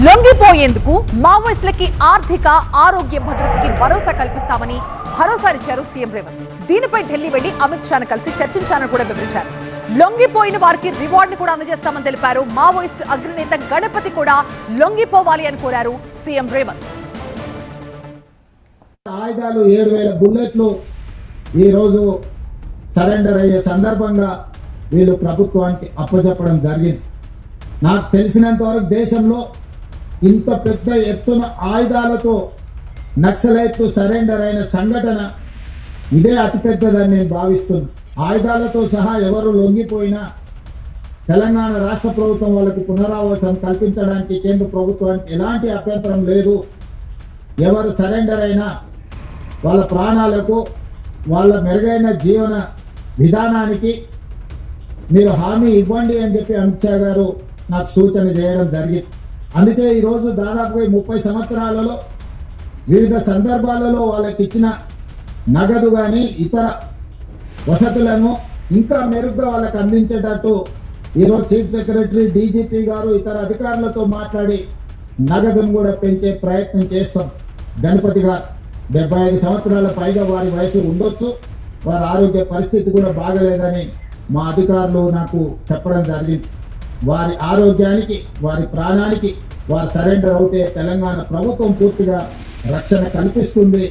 లొంగిపోయేందుకు మావోయిస్టులకి ఆర్థిక ఆరోగ్య భద్రతకి భరోసా కల్పిస్తామని భరోసానిచ్చారు సీఎం రేవంత్. దీనిపై ఢిల్లీ వెళ్లి అమిత్ షాను కలిసి చర్చించాలని కూడా వివరించారు. లొంగిపోయిన వారికి రివార్డ్ ని కూడా అందజేస్తామని తెలిపారు. మావోయిస్ట్ అగ్రనేత గణపతి కూడా లొంగిపోవాలి అని కోరారు సీఎం రేవంత్. ఆయుధాలు 7,000 బుల్లెట్లు ఈ రోజు సరెండర్ అయ్యే సందర్భంగా వీళ్ళు ప్రభుత్వానికి అప్పచెప్పడం జరిగింది. నాకు తెలిసినంత వరకు దేశంలో ఇంత పెద్ద ఎత్తున ఆయుధాలతో నక్సలైట్లు సరెండర్ అయిన సంఘటన ఇదే అతిపెద్దదని నేను భావిస్తున్నాను. ఆయుధాలతో సహా ఎవరు లొంగిపోయినా తెలంగాణ రాష్ట్ర ప్రభుత్వం వాళ్ళకి పునరావాసం కల్పించడానికి కేంద్ర ప్రభుత్వానికి ఎలాంటి అభ్యంతరం లేదు. ఎవరు సరెండర్ అయినా వాళ్ళ ప్రాణాలకు వాళ్ళ మెరుగైన జీవన విధానానికి మీరు హామీ ఇవ్వండి అని చెప్పి అమిత్ షా గారు నాకు సూచన చేయడం జరిగింది. అందుకే ఈరోజు దాదాపుగా 30 సంవత్సరాలలో వివిధ సందర్భాలలో వాళ్ళకి ఇచ్చిన నగదు కానీ ఇతర వసతులను ఇంకా మెరుగ్గా వాళ్ళకి అందించేటట్టు ఈరోజు చీఫ్ సెక్రటరీ, డీజీపీ గారు ఇతర అధికారులతో మాట్లాడి నగదును కూడా పెంచే ప్రయత్నం చేస్తాం. గణపతి గారు 75 సంవత్సరాల పైగా వారి వయసు ఉండొచ్చు, వారి ఆరోగ్య పరిస్థితి కూడా బాగలేదని మా అధికారులు నాకు చెప్పడం జరిగింది. వారి ఆరోగ్యానికి, వారి ప్రాణానికి వారు సరెండర్ అవుతే తెలంగాణ ప్రభుత్వం పూర్తిగా రక్షణ కల్పిస్తుంది.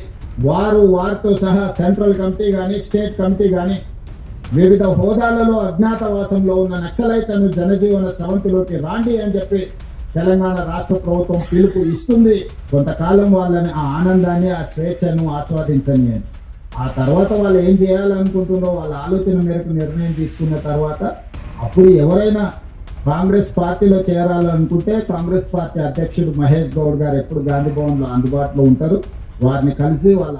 వారితో సహా సెంట్రల్ కమిటీ కానీ, స్టేట్ కమిటీ కానీ వివిధ హోదాలలో అజ్ఞాతవాసంలో ఉన్న నక్సలైట్లను జనజీవన స్రవంతిలోకి రాండి అని చెప్పి తెలంగాణ రాష్ట్ర ప్రభుత్వం పిలుపు ఇస్తుంది. కొంతకాలం వాళ్ళని ఆ ఆనందాన్ని, ఆ స్వేచ్ఛను ఆస్వాదించని అని. ఆ తర్వాత వాళ్ళు ఏం చేయాలనుకుంటున్నారో వాళ్ళ ఆలోచన మేరకు నిర్ణయం తీసుకున్న తర్వాత అప్పుడు ఎవరైనా కాంగ్రెస్ పార్టీలో చేరాలనుకుంటే కాంగ్రెస్ పార్టీ అధ్యక్షుడు మహేష్ గౌడ్ గారు ఎప్పుడు గాంధీ భవన్లో అందుబాటులో ఉంటారు. వారిని కలిసి వాళ్ళ